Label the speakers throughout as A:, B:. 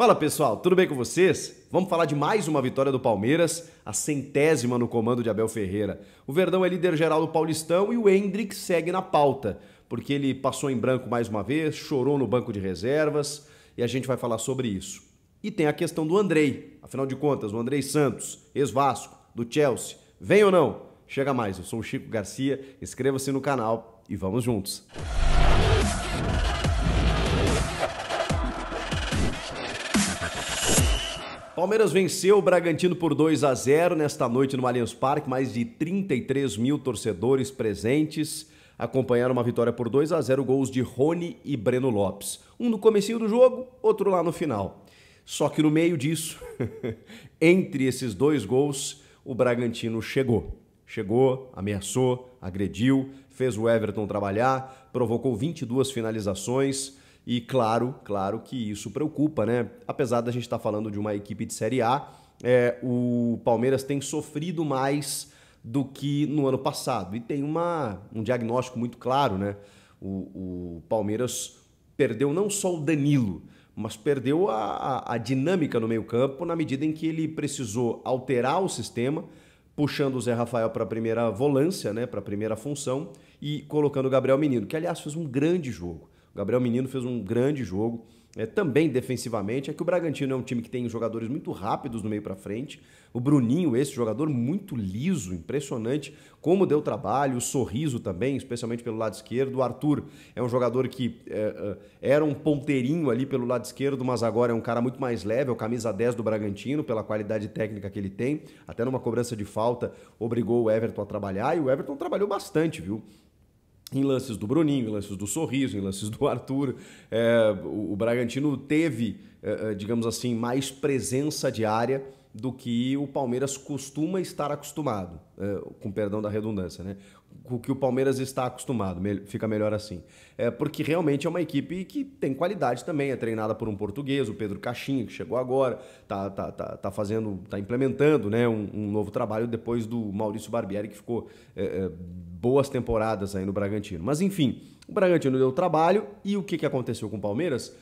A: Fala pessoal, tudo bem com vocês? Vamos falar de mais uma vitória do Palmeiras, a 100ª no comando de Abel Ferreira. O Verdão é líder geral do Paulistão e o Endrick segue na pauta, porque ele passou em branco mais uma vez, chorou no banco de reservas e a gente vai falar sobre isso. E tem a questão do Andrei, afinal de contas, o Andrei Santos, ex-Vasco, do Chelsea, vem ou não? Chega mais, eu sou o Chico Garcia, inscreva-se no canal e vamos juntos. Palmeiras venceu o Bragantino por 2-0 nesta noite no Allianz Parque, mais de 33 mil torcedores presentes acompanharam uma vitória por 2-0, gols de Rony e Breno Lopes. Um no comecinho do jogo, outro lá no final. Só que no meio disso, entre esses dois gols, o Bragantino chegou. Chegou, ameaçou, agrediu, fez o Everton trabalhar, provocou 22 finalizações. E claro que isso preocupa, né? Apesar da gente estar falando de uma equipe de Série A, o Palmeiras tem sofrido mais do que no ano passado. E tem um diagnóstico muito claro, né? O Palmeiras perdeu não só o Danilo, mas perdeu a dinâmica no meio-campo na medida em que ele precisou alterar o sistema, puxando o Zé Rafael para a primeira volância, né? Para a primeira função, e colocando o Gabriel Menino, que aliás fez um grande jogo. O Gabriel Menino fez um grande jogo, também defensivamente. É que o Bragantino é um time que tem jogadores muito rápidos no meio para frente. O Bruninho, esse jogador muito liso, impressionante, como deu trabalho. O Sorriso também, especialmente pelo lado esquerdo. O Arthur é um jogador que era um ponteirinho ali pelo lado esquerdo, mas agora é um cara muito mais leve, é o camisa 10 do Bragantino, pela qualidade técnica que ele tem. Até numa cobrança de falta, obrigou o Everton a trabalhar, e o Everton trabalhou bastante, viu? Em lances do Bruninho, em lances do Sorriso, em lances do Arthur. O Bragantino teve, digamos assim, mais presença de área do que o Palmeiras costuma estar acostumado, com perdão da redundância, né? Com o que o Palmeiras está acostumado, fica melhor assim. Porque realmente é uma equipe que tem qualidade também, é treinada por um português, o Pedro Caixinha, que chegou agora, tá implementando, né, um novo trabalho depois do Maurício Barbieri, que ficou boas temporadas aí no Bragantino. Mas enfim, o Bragantino deu trabalho e o que aconteceu com o Palmeiras?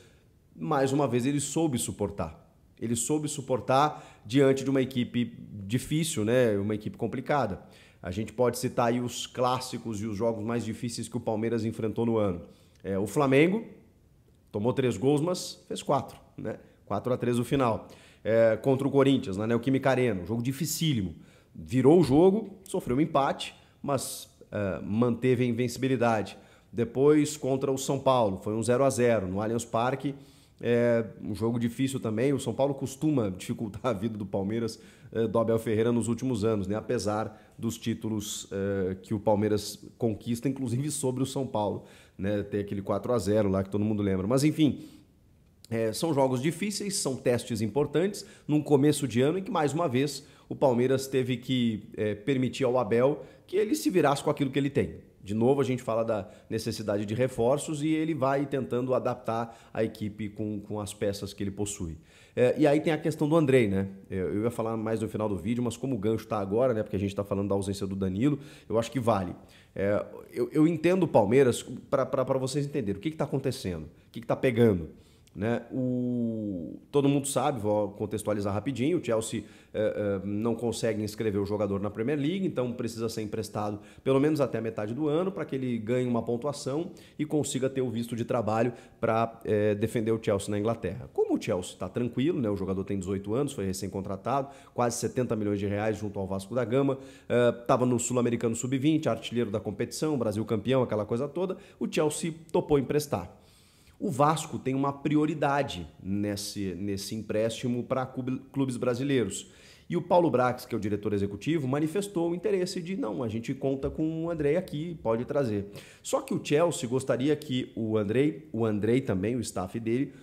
A: Mais uma vez ele soube suportar. Ele soube suportar diante de uma equipe difícil, né? Uma equipe complicada. A gente pode citar aí os clássicos e os jogos mais difíceis que o Palmeiras enfrentou no ano. O Flamengo tomou 3 gols, mas fez 4, né? 4-3 no final. Contra o Corinthians, na Neoquímica Arena, um jogo dificílimo. Virou o jogo, sofreu um empate, mas manteve a invencibilidade. Depois, contra o São Paulo, foi um 0-0 no Allianz Parque. Um jogo difícil também. O São Paulo costuma dificultar a vida do Palmeiras, do Abel Ferreira nos últimos anos, né? Apesar dos títulos que o Palmeiras conquista, inclusive sobre o São Paulo, né? Tem aquele 4-0 lá que todo mundo lembra. Mas enfim, são jogos difíceis, são testes importantes num começo de ano em que, mais uma vez, o Palmeiras teve que permitir ao Abel que ele se virasse com aquilo que ele tem. De novo, a gente fala da necessidade de reforços e ele vai tentando adaptar a equipe com as peças que ele possui. E aí tem a questão do Andrei, né? Eu ia falar mais no final do vídeo, mas como o gancho está agora, né? Porque a gente está falando da ausência do Danilo, eu acho que vale. Eu entendo o Palmeiras, para vocês entenderem o que está acontecendo, o que está pegando. Né? Todo mundo sabe, vou contextualizar rapidinho, o Chelsea não consegue inscrever o jogador na Premier League, então precisa ser emprestado pelo menos até a metade do ano para que ele ganhe uma pontuação e consiga ter o visto de trabalho para defender o Chelsea na Inglaterra. Como o Chelsea está tranquilo, né? O jogador tem 18 anos, foi recém-contratado, quase 70 milhões de reais junto ao Vasco da Gama, estava no Sul-Americano Sub-20, artilheiro da competição, Brasil campeão, aquela coisa toda, o Chelsea topou emprestar. O Vasco tem uma prioridade nesse empréstimo para clubes brasileiros. E o Paulo Brax, que é o diretor executivo, manifestou o interesse de, não, a gente conta com o Andrei aqui, pode trazer. Só que o Chelsea gostaria que o Andrei também, o staff dele,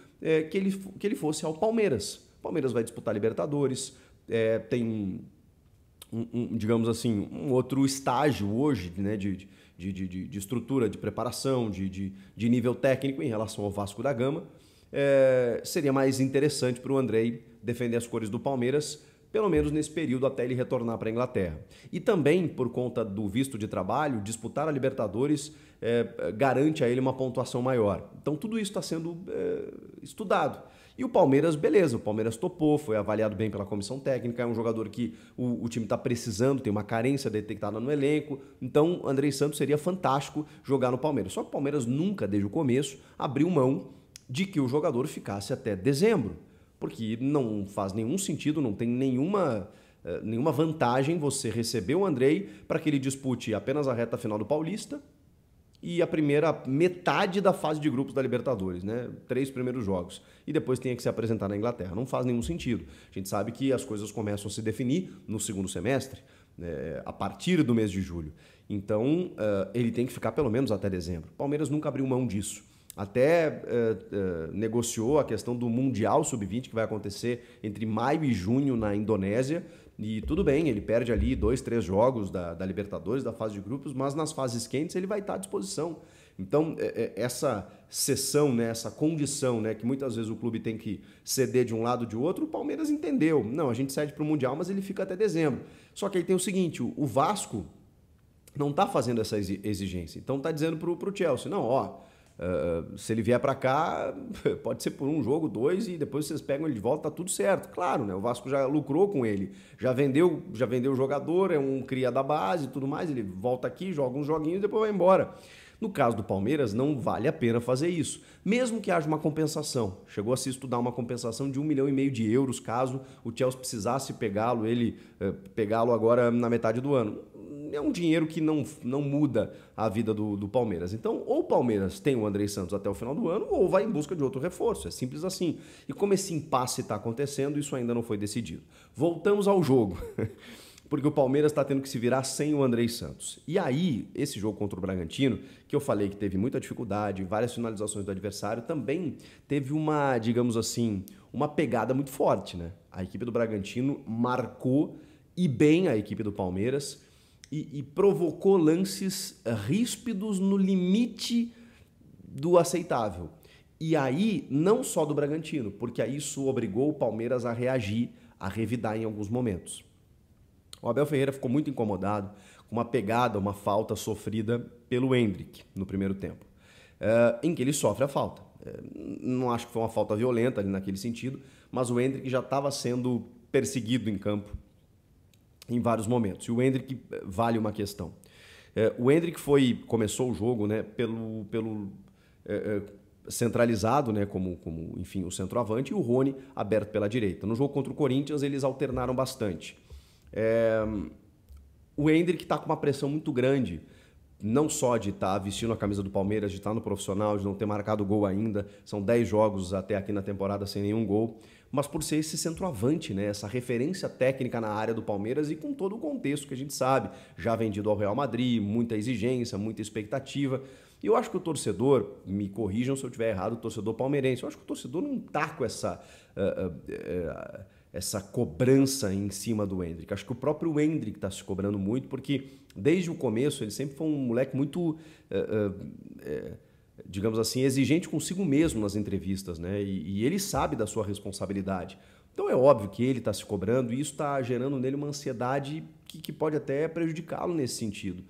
A: que ele fosse ao Palmeiras. O Palmeiras vai disputar Libertadores, tem digamos assim, um outro estágio hoje, né, de estrutura, de preparação, de nível técnico em relação ao Vasco da Gama. Seria mais interessante para o Andrei defender as cores do Palmeiras, pelo menos nesse período até ele retornar para a Inglaterra. E também, por conta do visto de trabalho, disputar a Libertadores garante a ele uma pontuação maior. Então tudo isso está sendo estudado. E o Palmeiras, beleza, o Palmeiras topou, foi avaliado bem pela comissão técnica, é um jogador que o time está precisando, tem uma carência detectada no elenco, então Andrei Santos seria fantástico jogar no Palmeiras. Só que o Palmeiras nunca, desde o começo, abriu mão de que o jogador ficasse até dezembro, porque não faz nenhum sentido, não tem nenhuma vantagem você receber o Andrei para que ele dispute apenas a reta final do Paulista e a primeira metade da fase de grupos da Libertadores, né? 3 primeiros jogos. E depois tenha que se apresentar na Inglaterra. Não faz nenhum sentido. A gente sabe que as coisas começam a se definir no segundo semestre, a partir do mês de julho. Então, ele tem que ficar pelo menos até dezembro. O Palmeiras nunca abriu mão disso. Até negociou a questão do Mundial Sub-20, que vai acontecer entre maio e junho na Indonésia. E tudo bem, ele perde ali 2, 3 jogos da Libertadores, da fase de grupos, mas nas fases quentes ele vai estar à disposição. Então, essa cessão, né, essa condição, né, que muitas vezes o clube tem que ceder de um lado ou de outro, o Palmeiras entendeu. Não, a gente cede para o Mundial, mas ele fica até dezembro. Só que aí tem o seguinte, o Vasco não está fazendo essa exigência. Então está dizendo para o Chelsea, não, ó, se ele vier para cá, pode ser por um jogo, 2, e depois vocês pegam ele de volta, tá tudo certo. Claro, né? O Vasco já lucrou com ele, já vendeu o jogador, é um cria da base e tudo mais, ele volta aqui, joga uns joguinhos e depois vai embora. No caso do Palmeiras, não vale a pena fazer isso, mesmo que haja uma compensação. Chegou a se estudar uma compensação de 1,5 milhão de euros, caso o Chelsea precisasse pegá-lo agora na metade do ano. É um dinheiro que não muda a vida do Palmeiras. Então, ou o Palmeiras tem o Andrei Santos até o final do ano, ou vai em busca de outro reforço. É simples assim. E como esse impasse está acontecendo, isso ainda não foi decidido. Voltamos ao jogo. Porque o Palmeiras está tendo que se virar sem o Andrei Santos. E aí, esse jogo contra o Bragantino, que eu falei que teve muita dificuldade, várias finalizações do adversário, também teve uma, digamos assim, uma pegada muito forte, né? A equipe do Bragantino marcou e bem a equipe do Palmeiras e provocou lances ríspidos no limite do aceitável. E aí, não só do Bragantino, porque aí isso obrigou o Palmeiras a reagir, a revidar em alguns momentos. O Abel Ferreira ficou muito incomodado com uma pegada, uma falta sofrida pelo Endrick no primeiro tempo, em que ele sofre a falta. Não acho que foi uma falta violenta ali naquele sentido, mas o Endrick já estava sendo perseguido em campo em vários momentos. E o Endrick vale uma questão. O Endrick começou o jogo, né, pelo centralizado, né, como enfim, o centroavante, e o Rony aberto pela direita. No jogo contra o Corinthians, eles alternaram bastante. O Endrick está com uma pressão muito grande, não só de estar vestindo a camisa do Palmeiras, de estar no profissional, de não ter marcado gol ainda, são 10 jogos até aqui na temporada sem nenhum gol, mas por ser esse centroavante, né, essa referência técnica na área do Palmeiras e com todo o contexto que a gente sabe, já vendido ao Real Madrid, muita exigência, muita expectativa. E eu acho que o torcedor, me corrijam se eu estiver errado, o torcedor palmeirense, eu acho que o torcedor não está com essa cobrança em cima do Endrick. Acho que o próprio Endrick está se cobrando muito, porque desde o começo ele sempre foi um moleque muito, digamos assim, exigente consigo mesmo nas entrevistas, né? E ele sabe da sua responsabilidade. Então é óbvio que ele está se cobrando e isso está gerando nele uma ansiedade que pode até prejudicá-lo nesse sentido.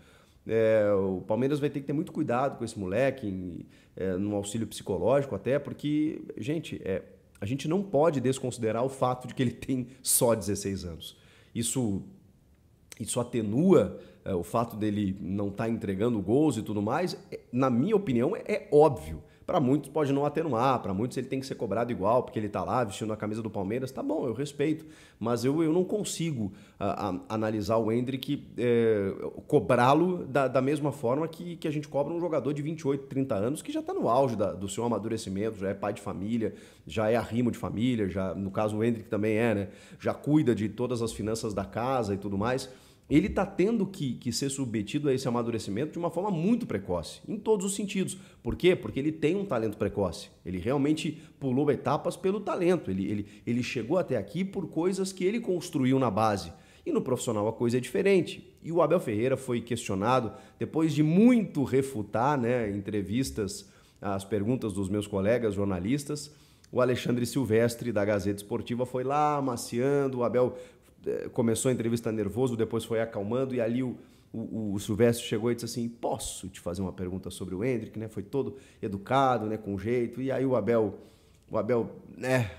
A: O Palmeiras vai ter que ter muito cuidado com esse moleque, no auxílio psicológico até, porque, gente, a gente não pode desconsiderar o fato de que ele tem só 16 anos. Isso atenua o fato dele não estar entregando gols e tudo mais. Na minha opinião, é óbvio. Para muitos pode não atenuar, para muitos ele tem que ser cobrado igual, porque ele está lá vestindo a camisa do Palmeiras. Tá bom, eu respeito, mas eu não consigo analisar o Endrick, cobrá-lo da mesma forma que a gente cobra um jogador de 28, 30 anos que já está no auge do seu amadurecimento, já é pai de família, já é arrimo de família, já, no caso o Endrick também né? Já cuida de todas as finanças da casa e tudo mais. Ele está tendo que ser submetido a esse amadurecimento de uma forma muito precoce, em todos os sentidos. Por quê? Porque ele tem um talento precoce. Ele realmente pulou etapas pelo talento. Ele chegou até aqui por coisas que ele construiu na base. E no profissional a coisa é diferente. E o Abel Ferreira foi questionado, depois de muito refutar, né, entrevistas, as perguntas dos meus colegas jornalistas. O Alexandre Silvestre, da Gazeta Esportiva, foi lá amaciando, o Abel começou a entrevista nervoso, depois foi acalmando e ali o Silvestre chegou e disse assim, posso te fazer uma pergunta sobre o Endrick, né? Foi todo educado, né, com jeito, e aí o Abel O Abel,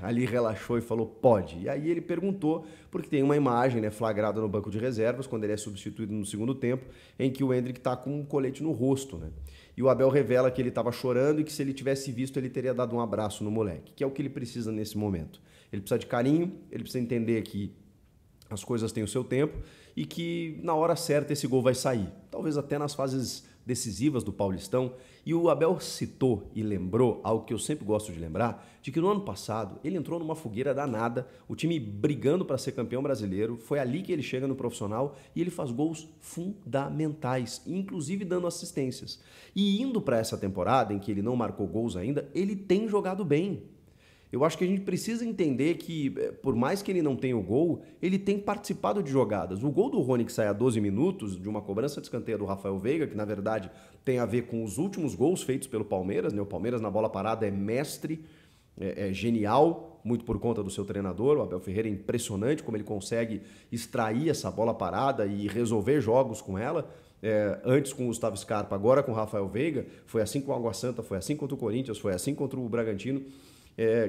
A: ali relaxou e falou, pode. E aí ele perguntou, porque tem uma imagem, né, flagrada no banco de reservas, quando ele é substituído no segundo tempo, em que o Endrick está com um colete no rosto, né? E o Abel revela que ele estava chorando e que se ele tivesse visto, ele teria dado um abraço no moleque, que é o que ele precisa nesse momento. Ele precisa de carinho, ele precisa entender que as coisas têm o seu tempo e que na hora certa esse gol vai sair. Talvez até nas fases decisivas do Paulistão. E o Abel citou e lembrou algo que eu sempre gosto de lembrar, de que no ano passado ele entrou numa fogueira danada, o time brigando para ser campeão brasileiro, foi ali que ele chega no profissional e ele faz gols fundamentais, inclusive dando assistências. E indo para essa temporada, em que ele não marcou gols ainda, ele tem jogado bem. Eu acho que a gente precisa entender que, por mais que ele não tenha o gol, ele tem participado de jogadas. O gol do Rony, que sai a 12 minutos, de uma cobrança de escanteio do Rafael Veiga, que na verdade tem a ver com os últimos gols feitos pelo Palmeiras, né? O Palmeiras na bola parada é mestre, é genial, muito por conta do seu treinador. O Abel Ferreira é impressionante como ele consegue extrair essa bola parada e resolver jogos com ela. Antes com o Gustavo Scarpa, agora com o Rafael Veiga. Foi assim com o Água Santa, foi assim contra o Corinthians, foi assim contra o Bragantino.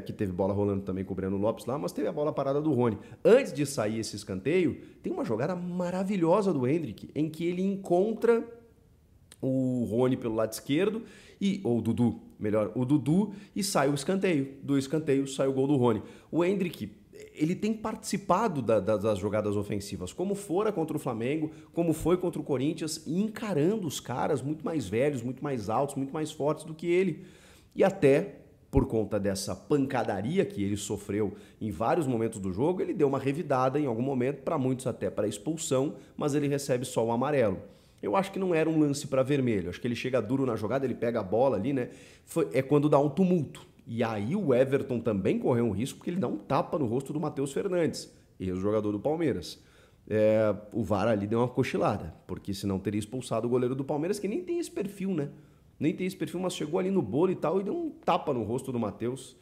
A: Que teve bola rolando também com o Breno Lopes lá, mas teve a bola parada do Rony. Antes de sair esse escanteio, tem uma jogada maravilhosa do Endrick, em que ele encontra o Rony pelo lado esquerdo, ou o Dudu, melhor, o Dudu, e sai o escanteio. Do escanteio sai o gol do Rony. O Endrick, ele tem participado das jogadas ofensivas, como fora contra o Flamengo, como foi contra o Corinthians, e encarando os caras muito mais velhos, muito mais altos, muito mais fortes do que ele. E até por conta dessa pancadaria que ele sofreu em vários momentos do jogo, ele deu uma revidada em algum momento, para muitos até para expulsão, mas ele recebe só o amarelo. Eu acho que não era um lance para vermelho, acho que ele chega duro na jogada, ele pega a bola ali, né? É quando dá um tumulto. E aí o Everton também correu um risco, porque ele dá um tapa no rosto do Matheus Fernandes, ex-jogador do Palmeiras. O VAR ali deu uma cochilada, porque senão teria expulsado o goleiro do Palmeiras, que nem tem esse perfil, né? Nem tem esse perfil, mas chegou ali no bolo e tal, e deu um tapa no rosto do Matheus.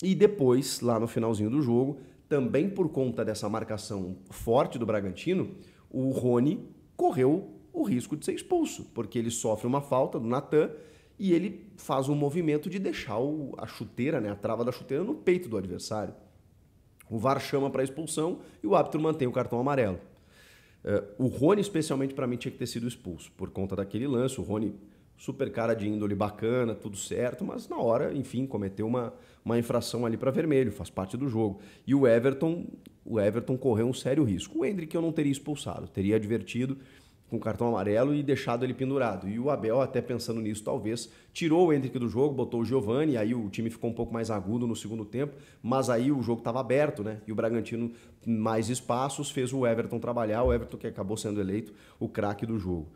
A: E depois, lá no finalzinho do jogo, também por conta dessa marcação forte do Bragantino, o Rony correu o risco de ser expulso, porque ele sofre uma falta do Natan e ele faz um movimento de deixar a chuteira, né, a trava da chuteira no peito do adversário. O VAR chama para expulsão e o árbitro mantém o cartão amarelo. O Rony, especialmente, para mim, tinha que ter sido expulso por conta daquele lance. O Rony, super cara de índole bacana, tudo certo, mas na hora, enfim, cometeu uma infração ali para vermelho, faz parte do jogo. E o Everton correu um sério risco. O Endrick eu não teria expulsado, teria advertido com cartão amarelo e deixado ele pendurado. E o Abel, até pensando nisso, talvez, tirou o Endrick do jogo, botou o Giovani, aí o time ficou um pouco mais agudo no segundo tempo, mas aí o jogo estava aberto, né? E o Bragantino, mais espaços, fez o Everton trabalhar, o Everton que acabou sendo eleito o craque do jogo.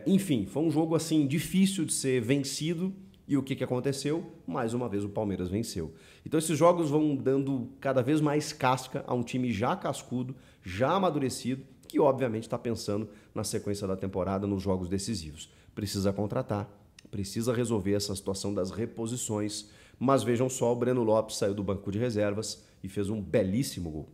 A: Enfim, foi um jogo assim difícil de ser vencido. E o que aconteceu? Mais uma vez o Palmeiras venceu. Então esses jogos vão dando cada vez mais casca a um time já cascudo, já amadurecido, que obviamente está pensando na sequência da temporada, nos jogos decisivos. Precisa contratar, precisa resolver essa situação das reposições, mas vejam só, o Breno Lopes saiu do banco de reservas e fez um belíssimo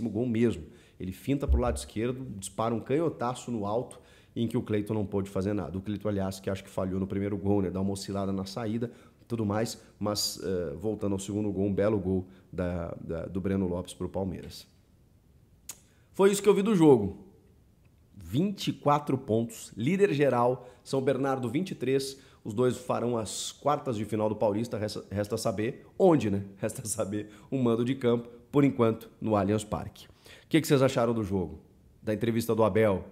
A: gol mesmo. Ele finta para o lado esquerdo, dispara um canhotaço no alto, em que o Cleiton não pôde fazer nada. O Cleiton, aliás, que acho que falhou no primeiro gol, né? Dá uma oscilada na saída, tudo mais, mas voltando ao segundo gol, um belo gol do Breno Lopes para o Palmeiras. Foi isso que eu vi do jogo. 24 pontos, líder geral, São Bernardo 23, os dois farão as quartas de final do Paulista, resta saber onde, né? Resta saber o mando de campo, por enquanto, no Allianz Parque. O que vocês acharam do jogo? Da entrevista do Abel,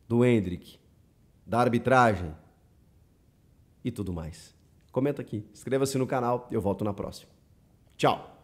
A: do Endrick, da arbitragem e tudo mais? Comenta aqui, inscreva-se no canal e eu volto na próxima. Tchau!